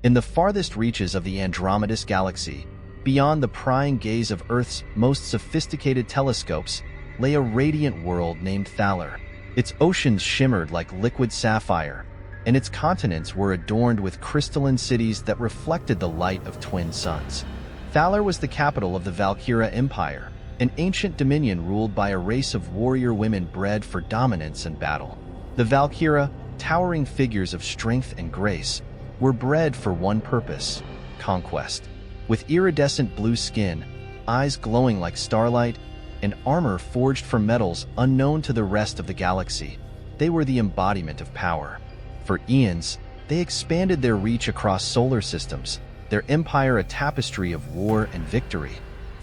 In the farthest reaches of the Andromedus Galaxy, beyond the prying gaze of Earth's most sophisticated telescopes, lay a radiant world named Thaler. Its oceans shimmered like liquid sapphire, and its continents were adorned with crystalline cities that reflected the light of twin suns. Thaler was the capital of the Valkira Empire, an ancient dominion ruled by a race of warrior women bred for dominance and battle. The Valkira, towering figures of strength and grace, were bred for one purpose: conquest. With iridescent blue skin, eyes glowing like starlight, and armor forged from metals unknown to the rest of the galaxy, they were the embodiment of power. For eons, they expanded their reach across solar systems, their empire a tapestry of war and victory.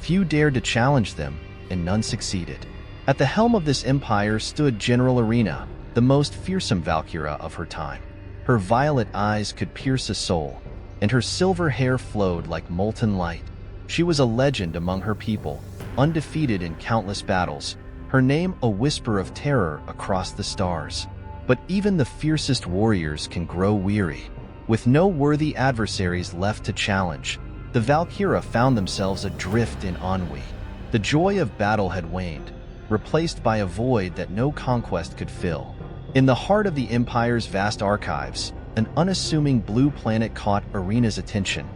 Few dared to challenge them, and none succeeded. At the helm of this empire stood General Arena, the most fearsome Valkyra of her time. Her violet eyes could pierce a soul, and her silver hair flowed like molten light. She was a legend among her people, undefeated in countless battles, her name a whisper of terror across the stars. But even the fiercest warriors can grow weary. With no worthy adversaries left to challenge, the Valkyra found themselves adrift in ennui. The joy of battle had waned, replaced by a void that no conquest could fill. In the heart of the Empire's vast archives, an unassuming blue planet caught Arena's attention: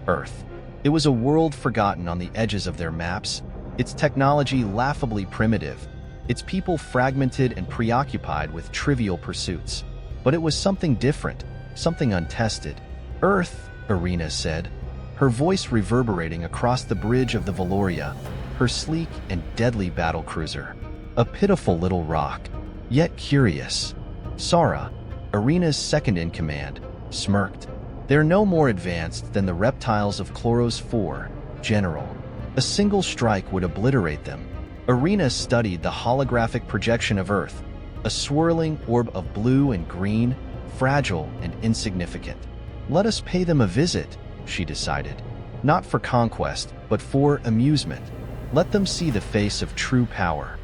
Earth. It was a world forgotten on the edges of their maps, its technology laughably primitive, its people fragmented and preoccupied with trivial pursuits. But it was something different, something untested. "Earth," Arena said, her voice reverberating across the bridge of the Valoria, her sleek and deadly battlecruiser. A pitiful little rock, yet curious. Sara, Arena's second-in-command, smirked. "They're no more advanced than the reptiles of Chloros IV, General. A single strike would obliterate them." Arena studied the holographic projection of Earth, a swirling orb of blue and green, fragile and insignificant. "Let us pay them a visit," she decided. "Not for conquest, but for amusement. Let them see the face of true power."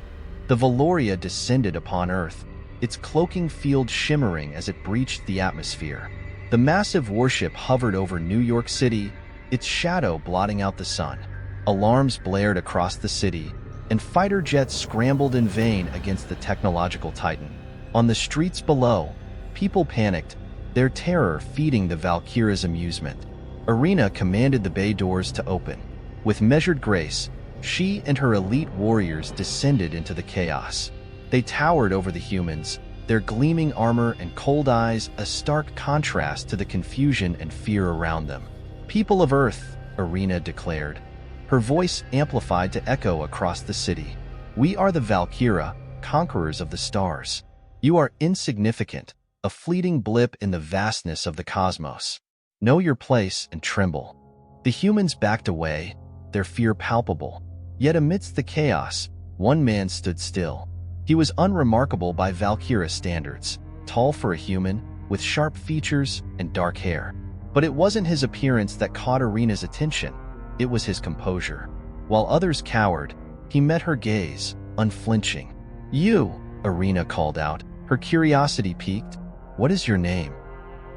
The Valoria descended upon Earth, its cloaking field shimmering as it breached the atmosphere. The massive warship hovered over New York City, its shadow blotting out the sun. Alarms blared across the city, and fighter jets scrambled in vain against the technological titan. On the streets below, people panicked, their terror feeding the Valkyra's amusement. Arena commanded the bay doors to open. With measured grace, she and her elite warriors descended into the chaos. They towered over the humans, their gleaming armor and cold eyes a stark contrast to the confusion and fear around them. "People of Earth," Arena declared, her voice amplified to echo across the city. "We are the Valkyra, conquerors of the stars. You are insignificant, a fleeting blip in the vastness of the cosmos. Know your place and tremble." The humans backed away, their fear palpable. Yet amidst the chaos, one man stood still. He was unremarkable by Valkyra standards, tall for a human, with sharp features and dark hair. But it wasn't his appearance that caught Arena's attention, it was his composure. While others cowered, he met her gaze, unflinching. "You," Arena called out, her curiosity piqued. "What is your name?"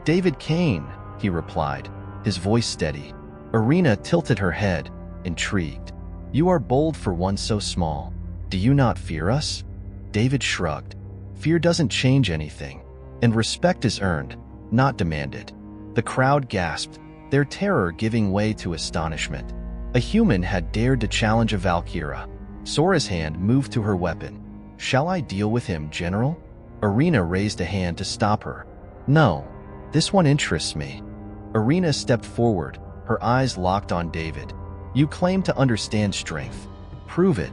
"David Cain," he replied, his voice steady. Arena tilted her head, intrigued. "You are bold for one so small. Do you not fear us?" David shrugged. "Fear doesn't change anything, and respect is earned, not demanded." The crowd gasped, their terror giving way to astonishment. A human had dared to challenge a Valkyra. Sora's hand moved to her weapon. "Shall I deal with him, General?" Arena raised a hand to stop her. "No, this one interests me." Arena stepped forward, her eyes locked on David. "You claim to understand strength. Prove it."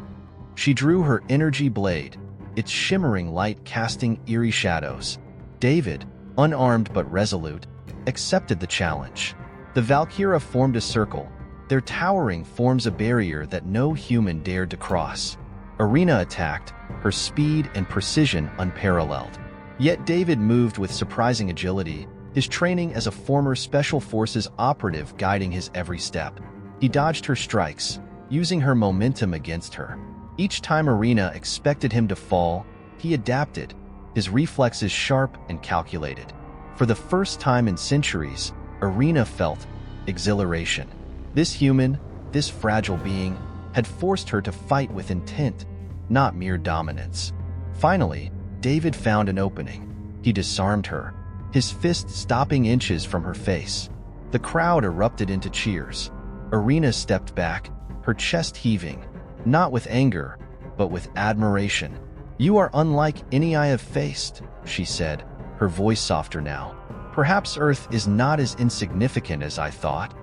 She drew her energy blade, its shimmering light casting eerie shadows. David, unarmed but resolute, accepted the challenge. The Valkyra formed a circle, their towering forms a barrier that no human dared to cross. Arena attacked, her speed and precision unparalleled. Yet David moved with surprising agility, his training as a former Special Forces operative guiding his every step. He dodged her strikes, using her momentum against her. Each time Arena expected him to fall, he adapted, his reflexes sharp and calculated. For the first time in centuries, Irina felt exhilaration. This human, this fragile being, had forced her to fight with intent, not mere dominance. Finally, David found an opening. He disarmed her, his fist stopping inches from her face. The crowd erupted into cheers. Irina stepped back, her chest heaving, not with anger, but with admiration. "You are unlike any I have faced," she said, her voice softer now. "Perhaps Earth is not as insignificant as I thought."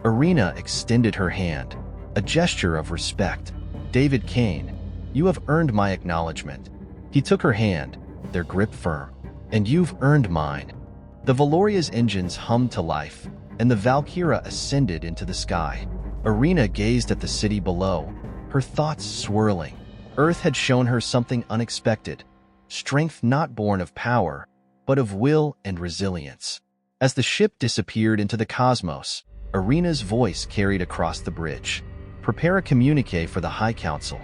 Irina extended her hand, a gesture of respect. "David Cain, you have earned my acknowledgement." He took her hand, their grip firm. "And you've earned mine." The Valoria's engines hummed to life, and the Valkira ascended into the sky. Irina gazed at the city below, her thoughts swirling. Earth had shown her something unexpected, strength not born of power, but of will and resilience. As the ship disappeared into the cosmos, Irina's voice carried across the bridge. "Prepare a communique for the High Council.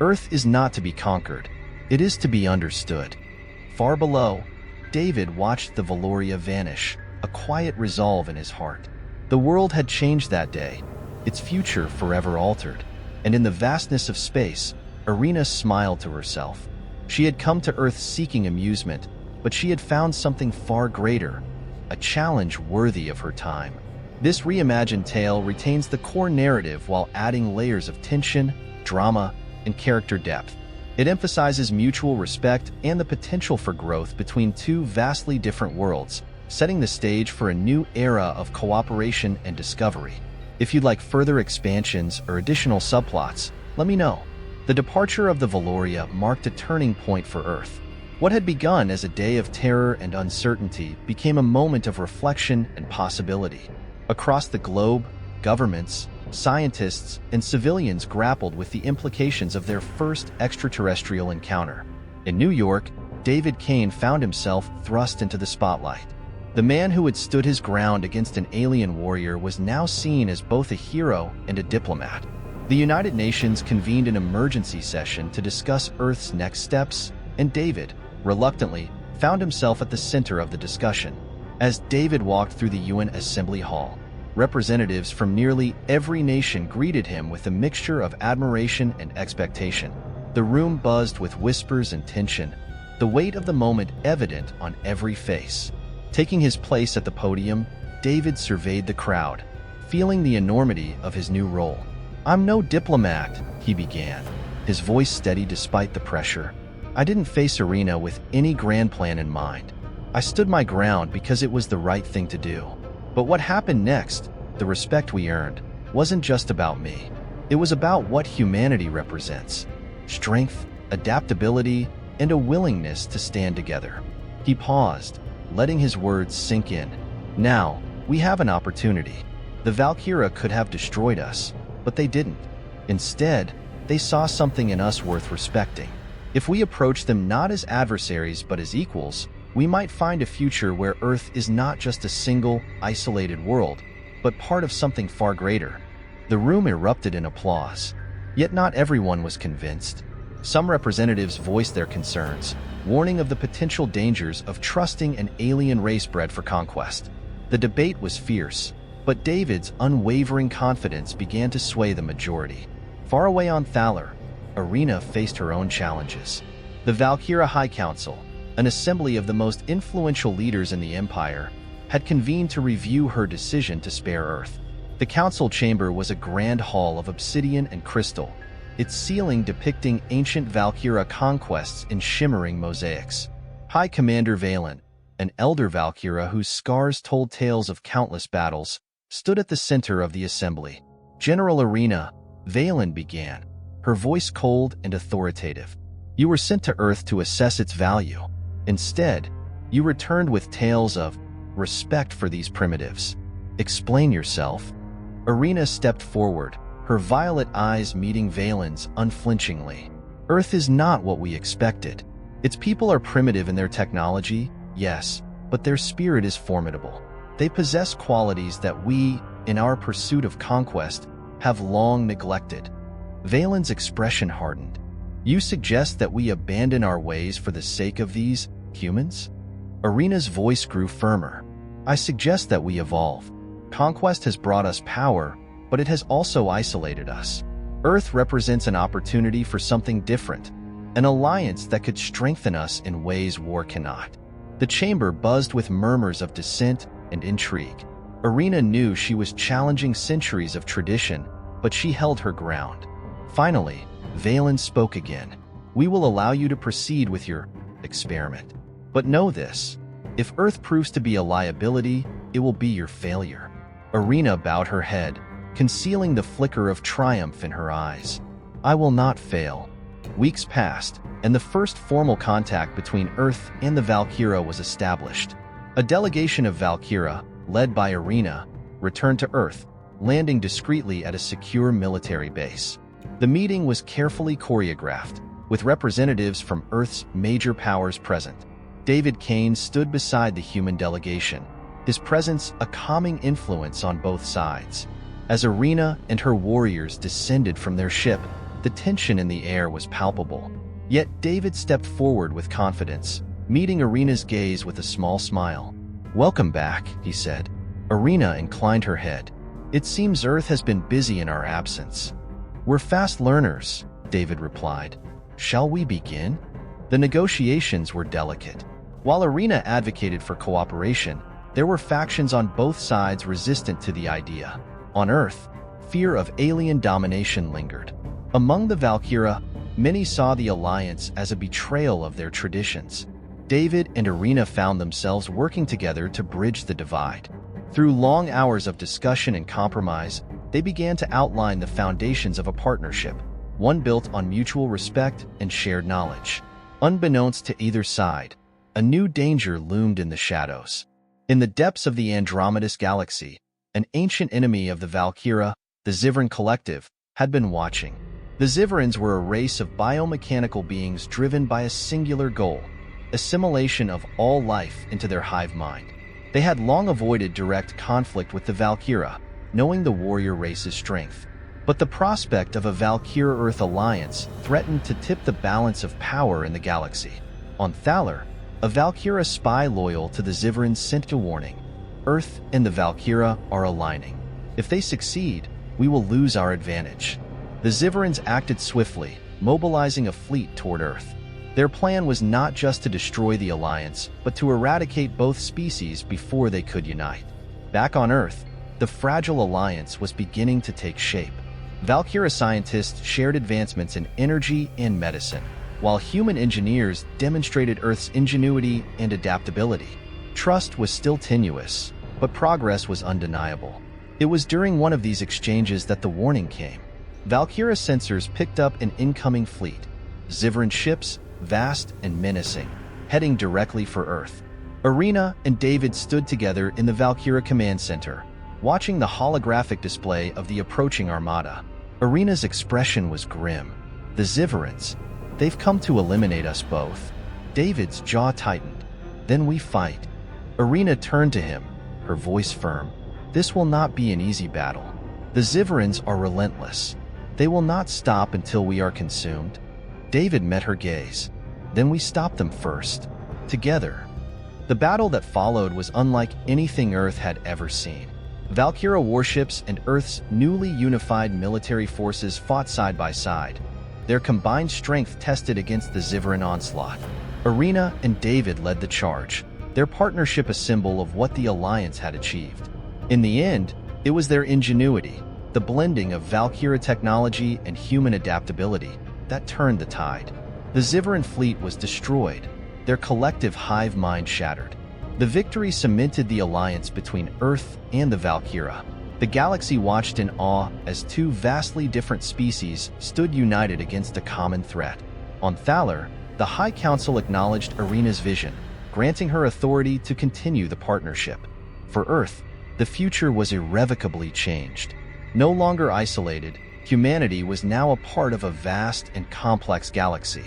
Earth is not to be conquered, it is to be understood." Far below, David watched the Valoria vanish, a quiet resolve in his heart. The world had changed that day, its future forever altered, and in the vastness of space, Irina smiled to herself. She had come to Earth seeking amusement, but she had found something far greater, a challenge worthy of her time. This reimagined tale retains the core narrative while adding layers of tension, drama, and character depth. It emphasizes mutual respect and the potential for growth between two vastly different worlds, setting the stage for a new era of cooperation and discovery. If you'd like further expansions or additional subplots, let me know. The departure of the Valoria marked a turning point for Earth. What had begun as a day of terror and uncertainty became a moment of reflection and possibility. Across the globe, governments, scientists, and civilians grappled with the implications of their first extraterrestrial encounter. In New York, David Cain found himself thrust into the spotlight. The man who had stood his ground against an alien warrior was now seen as both a hero and a diplomat. The United Nations convened an emergency session to discuss Earth's next steps, and David, reluctantly, found himself at the center of the discussion. As David walked through the UN Assembly Hall, representatives from nearly every nation greeted him with a mixture of admiration and expectation. The room buzzed with whispers and tension, the weight of the moment evident on every face. Taking his place at the podium, David surveyed the crowd, feeling the enormity of his new role. "I'm no diplomat," he began, his voice steady despite the pressure. "I didn't face Irina with any grand plan in mind. I stood my ground because it was the right thing to do. But what happened next, the respect we earned, wasn't just about me. It was about what humanity represents: strength, adaptability, and a willingness to stand together." He paused, letting his words sink in. "Now, we have an opportunity. The Valkira could have destroyed us, but they didn't. Instead, they saw something in us worth respecting. If we approach them not as adversaries but as equals, we might find a future where Earth is not just a single, isolated world, but part of something far greater." The room erupted in applause. Yet not everyone was convinced. Some representatives voiced their concerns, warning of the potential dangers of trusting an alien race bred for conquest. The debate was fierce, but David's unwavering confidence began to sway the majority. Far away on Thaler, Irina faced her own challenges. The Valkira High Council, an assembly of the most influential leaders in the Empire, had convened to review her decision to spare Earth. The council chamber was a grand hall of obsidian and crystal, its ceiling depicting ancient Valkira conquests in shimmering mosaics. High Commander Valen, an elder Valkira whose scars told tales of countless battles, stood at the center of the assembly. "General Irina," Valen began, her voice cold and authoritative, "you were sent to Earth to assess its value. Instead, you returned with tales of respect for these primitives. Explain yourself." Irina stepped forward, her violet eyes meeting Valen's unflinchingly. "Earth is not what we expected. Its people are primitive in their technology, yes, but their spirit is formidable. They possess qualities that we, in our pursuit of conquest, have long neglected." Valen's expression hardened. "You suggest that we abandon our ways for the sake of these humans?" Irina's voice grew firmer. "I suggest that we evolve. Conquest has brought us power, but it has also isolated us. Earth represents an opportunity for something different, an alliance that could strengthen us in ways war cannot. The chamber buzzed with murmurs of dissent and intrigue. Irina knew she was challenging centuries of tradition, but she held her ground. Finally, Valen spoke again. "We will allow you to proceed with your experiment. But know this, if Earth proves to be a liability, it will be your failure." Irina bowed her head, concealing the flicker of triumph in her eyes. "I will not fail." Weeks passed, and the first formal contact between Earth and the Valkira was established. A delegation of Valkira, led by Irina, returned to Earth, landing discreetly at a secure military base. The meeting was carefully choreographed, with representatives from Earth's major powers present. David Cain stood beside the human delegation, his presence a calming influence on both sides. As Irina and her warriors descended from their ship, the tension in the air was palpable. Yet David stepped forward with confidence, meeting Irina's gaze with a small smile. "Welcome back," he said. Irina inclined her head. "It seems Earth has been busy in our absence." "We're fast learners," David replied. "Shall we begin?" The negotiations were delicate. While Irina advocated for cooperation, there were factions on both sides resistant to the idea. On Earth, fear of alien domination lingered. Among the Valkira, many saw the alliance as a betrayal of their traditions. David and Irina found themselves working together to bridge the divide. Through long hours of discussion and compromise, they began to outline the foundations of a partnership, one built on mutual respect and shared knowledge. Unbeknownst to either side, a new danger loomed in the shadows. In the depths of the Andromedus Galaxy, an ancient enemy of the Valkira, the Zivin collective, had been watching. The Zivrins were a race of biomechanical beings driven by a singular goal: assimilation of all life into their hive mind. They had long avoided direct conflict with the Valkira, knowing the warrior race's strength. But the prospect of a Valkira-Earth alliance threatened to tip the balance of power in the galaxy. On Thaler, a Valkira spy loyal to the Zivrins sent a warning: Earth and the Valkira are aligning. If they succeed, we will lose our advantage. The Zivrins acted swiftly, mobilizing a fleet toward Earth. Their plan was not just to destroy the alliance, but to eradicate both species before they could unite. Back on Earth, the fragile alliance was beginning to take shape. Valkira scientists shared advancements in energy and medicine, while human engineers demonstrated Earth's ingenuity and adaptability. Trust was still tenuous, but progress was undeniable. It was during one of these exchanges that the warning came. Valkira sensors picked up an incoming fleet, Zivrin ships, vast and menacing, heading directly for Earth. Irina and David stood together in the Valkira command center, watching the holographic display of the approaching armada. Irina's expression was grim. "The Zivrins, they've come to eliminate us both." David's jaw tightened. "Then we fight." Irina turned to him, her voice firm. "This will not be an easy battle. The Zivrins are relentless. They will not stop until we are consumed." David met her gaze. "Then we stop them first. Together." The battle that followed was unlike anything Earth had ever seen. Valkira warships and Earth's newly unified military forces fought side by side, their combined strength tested against the Zivrin onslaught. Irina and David led the charge, their partnership a symbol of what the alliance had achieved. In the end, it was their ingenuity, the blending of Valkira technology and human adaptability, that turned the tide. The Zivrin fleet was destroyed, their collective hive mind shattered. The victory cemented the alliance between Earth and the Valkira. The galaxy watched in awe as two vastly different species stood united against a common threat. On Thaler, the High Council acknowledged Irina's vision, granting her authority to continue the partnership. For Earth, the future was irrevocably changed. No longer isolated, humanity was now a part of a vast and complex galaxy.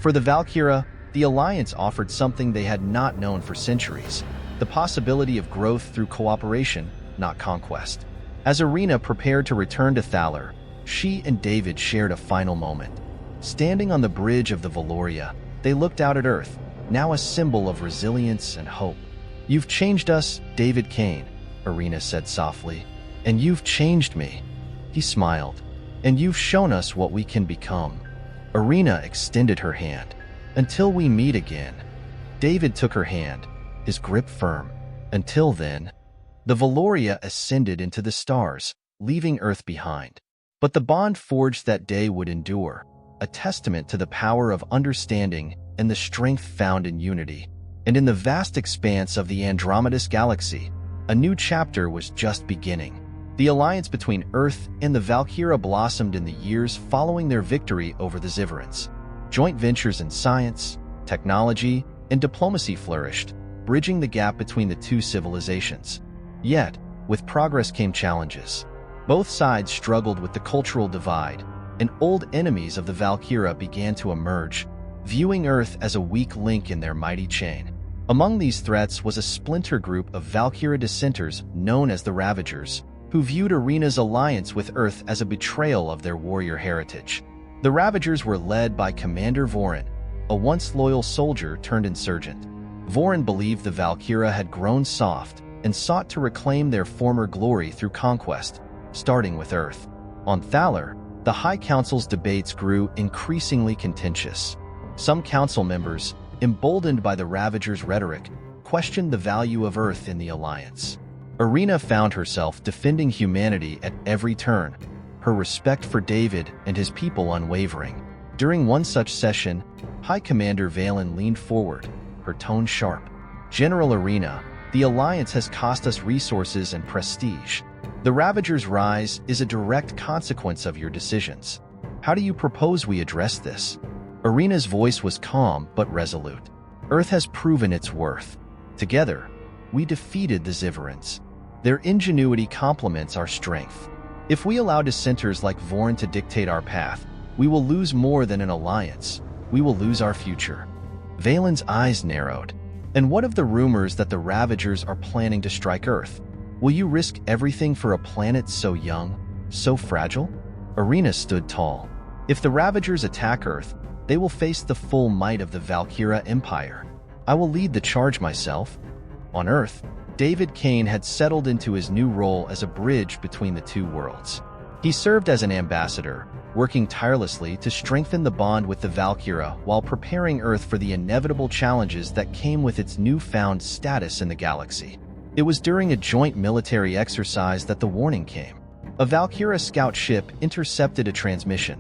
For the Valkira, the alliance offered something they had not known for centuries: the possibility of growth through cooperation, not conquest. As Irina prepared to return to Thaler, she and David shared a final moment. Standing on the bridge of the Valoria, they looked out at Earth, now a symbol of resilience and hope. "You've changed us, David Cain," Arena said softly. "And you've changed me." He smiled. "And you've shown us what we can become." Arena extended her hand. "Until we meet again." David took her hand, his grip firm. Until then. The Valoria ascended into the stars, leaving Earth behind. But the bond forged that day would endure, a testament to the power of understanding and the strength found in unity. And in the vast expanse of the Andromedus Galaxy, a new chapter was just beginning. The alliance between Earth and the Valkira blossomed in the years following their victory over the Zivirans. Joint ventures in science, technology, and diplomacy flourished, bridging the gap between the two civilizations. Yet, with progress came challenges. Both sides struggled with the cultural divide, and old enemies of the Valkira began to emerge, viewing Earth as a weak link in their mighty chain. Among these threats was a splinter group of Valkira dissenters known as the Ravagers, who viewed Arena's alliance with Earth as a betrayal of their warrior heritage. The Ravagers were led by Commander Vorin, a once loyal soldier turned insurgent. Vorin believed the Valkira had grown soft and sought to reclaim their former glory through conquest, starting with Earth. On Thaler, the High Council's debates grew increasingly contentious. Some council members, emboldened by the Ravagers' rhetoric, questioned the value of Earth in the alliance. Arena found herself defending humanity at every turn, her respect for David and his people unwavering. During one such session, High Commander Valen leaned forward, her tone sharp. "General Arena, the alliance has cost us resources and prestige. The Ravagers' rise is a direct consequence of your decisions. How do you propose we address this?" Arena's voice was calm but resolute. "Earth has proven its worth. Together, we defeated the Zivirans. Their ingenuity complements our strength. If we allow dissenters like Vorin to dictate our path, we will lose more than an alliance. We will lose our future." Valen's eyes narrowed. "And what of the rumors that the Ravagers are planning to strike Earth? Will you risk everything for a planet so young, so fragile?" Arena stood tall. "If the Ravagers attack Earth, they will face the full might of the Valkira Empire. I will lead the charge myself." On Earth, David Cain had settled into his new role as a bridge between the two worlds. He served as an ambassador, working tirelessly to strengthen the bond with the Valkira while preparing Earth for the inevitable challenges that came with its newfound status in the galaxy. It was during a joint military exercise that the warning came. A Valkira scout ship intercepted a transmission.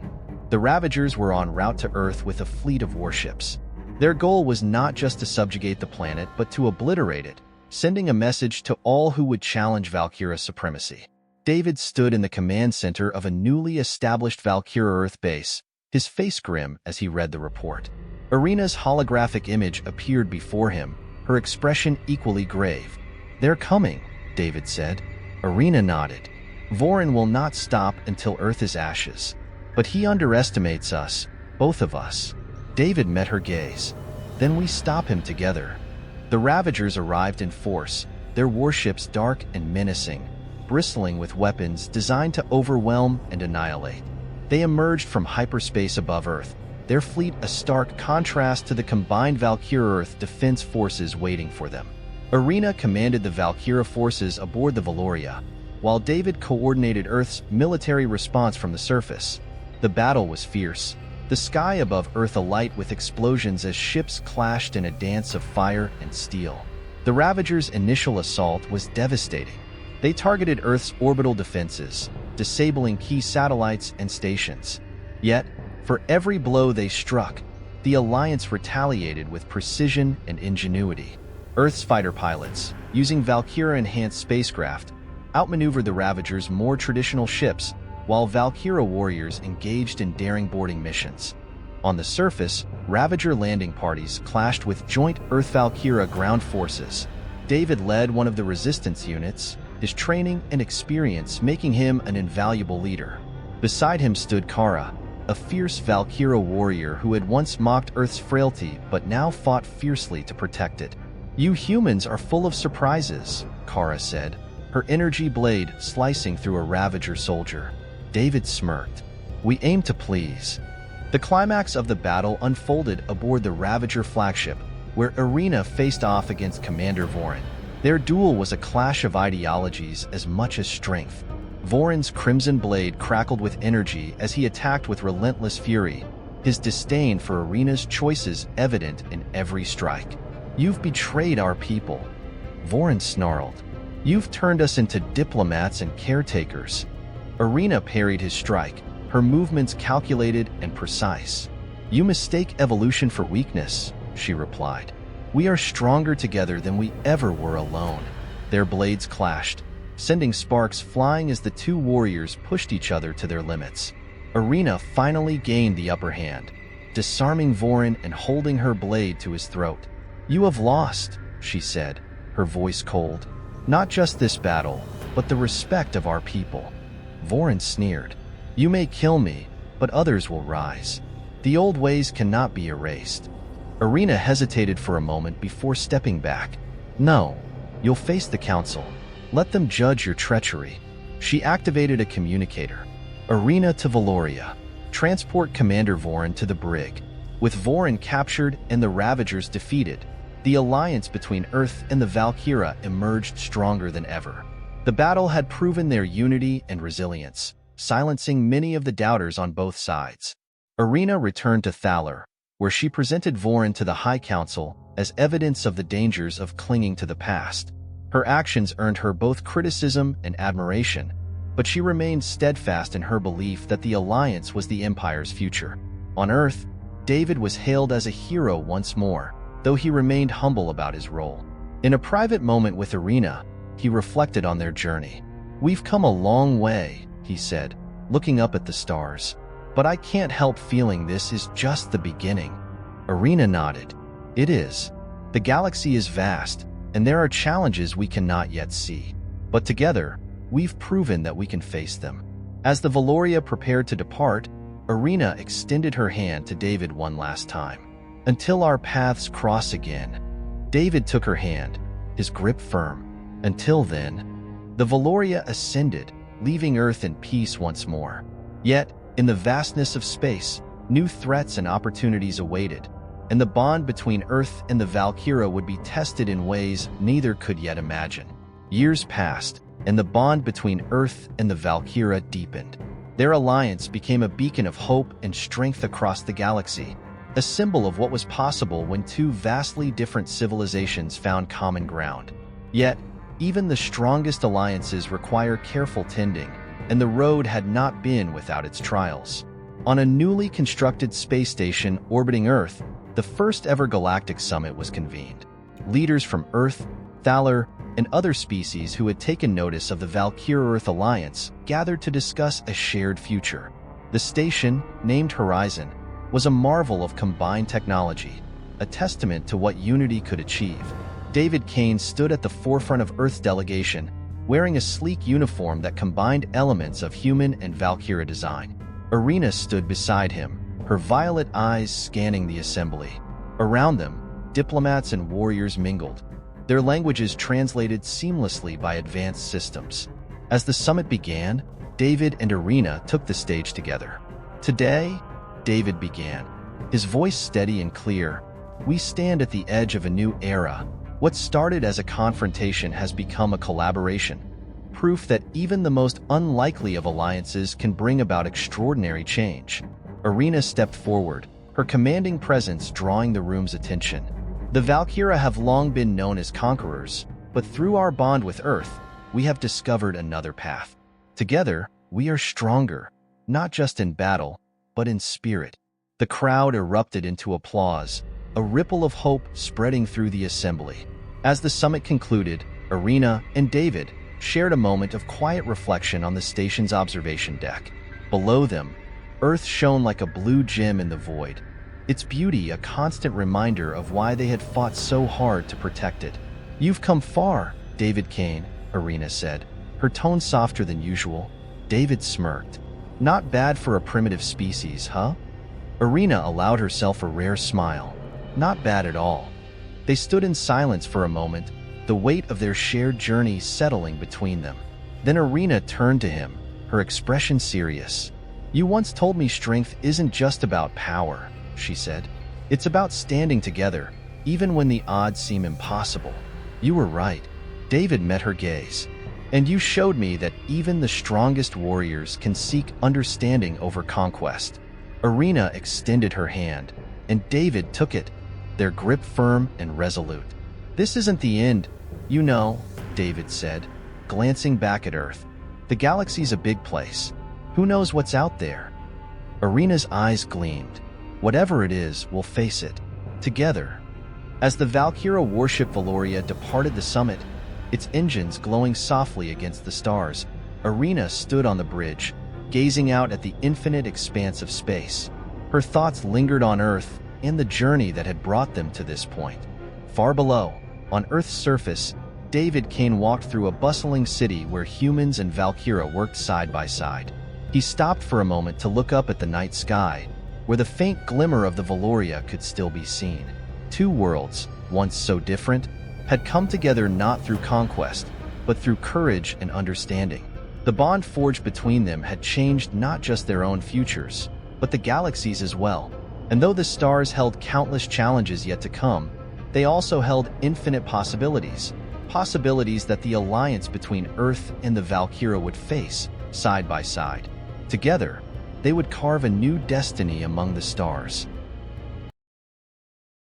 The Ravagers were en route to Earth with a fleet of warships. Their goal was not just to subjugate the planet, but to obliterate it, sending a message to all who would challenge Valkyra supremacy. David stood in the command center of a newly established Valkyra Earth base, his face grim as he read the report. Arena's holographic image appeared before him, her expression equally grave. "They're coming," David said. Arena nodded. "Vorin will not stop until Earth is ashes. But he underestimates us, both of us." David met her gaze. "Then we stop him together." The Ravagers arrived in force, their warships dark and menacing, bristling with weapons designed to overwhelm and annihilate. They emerged from hyperspace above Earth, their fleet a stark contrast to the combined Valkyra Earth defense forces waiting for them. Arena commanded the Valkyra forces aboard the Valoria, while David coordinated Earth's military response from the surface. The battle was fierce, the sky above Earth alight with explosions as ships clashed in a dance of fire and steel. The Ravagers' initial assault was devastating. They targeted Earth's orbital defenses, disabling key satellites and stations. Yet, for every blow they struck, the Alliance retaliated with precision and ingenuity. Earth's fighter pilots, using Valkyra-enhanced spacecraft, outmaneuvered the Ravagers' more traditional ships, while Valkyra warriors engaged in daring boarding missions. On the surface, Ravager landing parties clashed with joint Earth-Valkyra ground forces. David led one of the resistance units, his training and experience making him an invaluable leader. Beside him stood Kara, a fierce Valkyra warrior who had once mocked Earth's frailty but now fought fiercely to protect it. "You humans are full of surprises," Kara said, her energy blade slicing through a Ravager soldier. David smirked. "We aim to please." The climax of the battle unfolded aboard the Ravager flagship, where Arena faced off against Commander Vorin. Their duel was a clash of ideologies as much as strength. Voron's crimson blade crackled with energy as he attacked with relentless fury, his disdain for Arena's choices evident in every strike. "You've betrayed our people," Voron snarled. "You've turned us into diplomats and caretakers." Arena parried his strike, her movements calculated and precise. "You mistake evolution for weakness," she replied. "We are stronger together than we ever were alone." Their blades clashed, sending sparks flying as the two warriors pushed each other to their limits. Arena finally gained the upper hand, disarming Voron and holding her blade to his throat. "You have lost," she said, her voice cold. "Not just this battle, but the respect of our people." Voron sneered. "You may kill me, but others will rise. The old ways cannot be erased." Arena hesitated for a moment before stepping back. "No, you'll face the council. Let them judge your treachery." She activated a communicator. "Arena to Valoria. Transport Commander Voron to the brig." With Voron captured and the ravagers defeated, the alliance between Earth and the Valkira emerged stronger than ever. The battle had proven their unity and resilience, silencing many of the doubters on both sides. Arena returned to Thaler, where she presented Voron to the High Council as evidence of the dangers of clinging to the past. Her actions earned her both criticism and admiration, but she remained steadfast in her belief that the alliance was the Empire's future. On Earth, David was hailed as a hero once more, though he remained humble about his role. In a private moment with Arena, he reflected on their journey. "We've come a long way," he said, looking up at the stars. "But I can't help feeling this is just the beginning." Arena nodded. "It is. The galaxy is vast, and there are challenges we cannot yet see. But together, we've proven that we can face them." As the Valoria prepared to depart, Arena extended her hand to David one last time. "Until our paths cross again." David took her hand, his grip firm. "Until then." The Valoria ascended, leaving Earth in peace once more. Yet, in the vastness of space, new threats and opportunities awaited, and the bond between Earth and the Valkira would be tested in ways neither could yet imagine. Years passed, and the bond between Earth and the Valkira deepened. Their alliance became a beacon of hope and strength across the galaxy, a symbol of what was possible when two vastly different civilizations found common ground. Yet, even the strongest alliances require careful tending, and the road had not been without its trials. On a newly constructed space station orbiting Earth, the first ever galactic summit was convened. Leaders from Earth, Thaler, and other species who had taken notice of the Valkira-Earth alliance gathered to discuss a shared future. The station, named Horizon, was a marvel of combined technology, a testament to what unity could achieve. David Cain stood at the forefront of Earth's delegation, wearing a sleek uniform that combined elements of human and Valkyra design. Arena stood beside him, her violet eyes scanning the assembly. Around them, diplomats and warriors mingled, their languages translated seamlessly by advanced systems. As the summit began, David and Arena took the stage together. "Today," David began, his voice steady and clear, "we stand at the edge of a new era. What started as a confrontation has become a collaboration, proof that even the most unlikely of alliances can bring about extraordinary change." Arena stepped forward, her commanding presence drawing the room's attention. "The Valkyra have long been known as conquerors, but through our bond with Earth, we have discovered another path. Together, we are stronger, not just in battle, but in spirit." The crowd erupted into applause, a ripple of hope spreading through the assembly. As the summit concluded, Arena and David shared a moment of quiet reflection on the station's observation deck. Below them, Earth shone like a blue gem in the void, its beauty a constant reminder of why they had fought so hard to protect it. "You've come far, David Cain," Arena said, her tone softer than usual. David smirked. "Not bad for a primitive species, huh?" Arena allowed herself a rare smile. "Not bad at all." They stood in silence for a moment, the weight of their shared journey settling between them. Then Arena turned to him, her expression serious. "You once told me strength isn't just about power," she said. "It's about standing together, even when the odds seem impossible." "You were right." David met her gaze. And you showed me that even the strongest warriors can seek understanding over conquest. Irina extended her hand, and David took it, their grip firm and resolute. This isn't the end, you know, David said, glancing back at Earth. The galaxy's a big place. Who knows what's out there? Irina's eyes gleamed. Whatever it is, we'll face it. Together. As the Valkira warship Valoria departed the summit, its engines glowing softly against the stars, Irina stood on the bridge, gazing out at the infinite expanse of space. Her thoughts lingered on Earth and the journey that had brought them to this point. Far below, on Earth's surface, David Cain walked through a bustling city where humans and Valkira worked side by side. He stopped for a moment to look up at the night sky, where the faint glimmer of the Valoria could still be seen. Two worlds, once so different, had come together not through conquest, but through courage and understanding. The bond forged between them had changed not just their own futures, but the galaxy's as well. And though the stars held countless challenges yet to come, they also held infinite possibilities. Possibilities that the alliance between Earth and the Valkira would face, side by side. Together, they would carve a new destiny among the stars.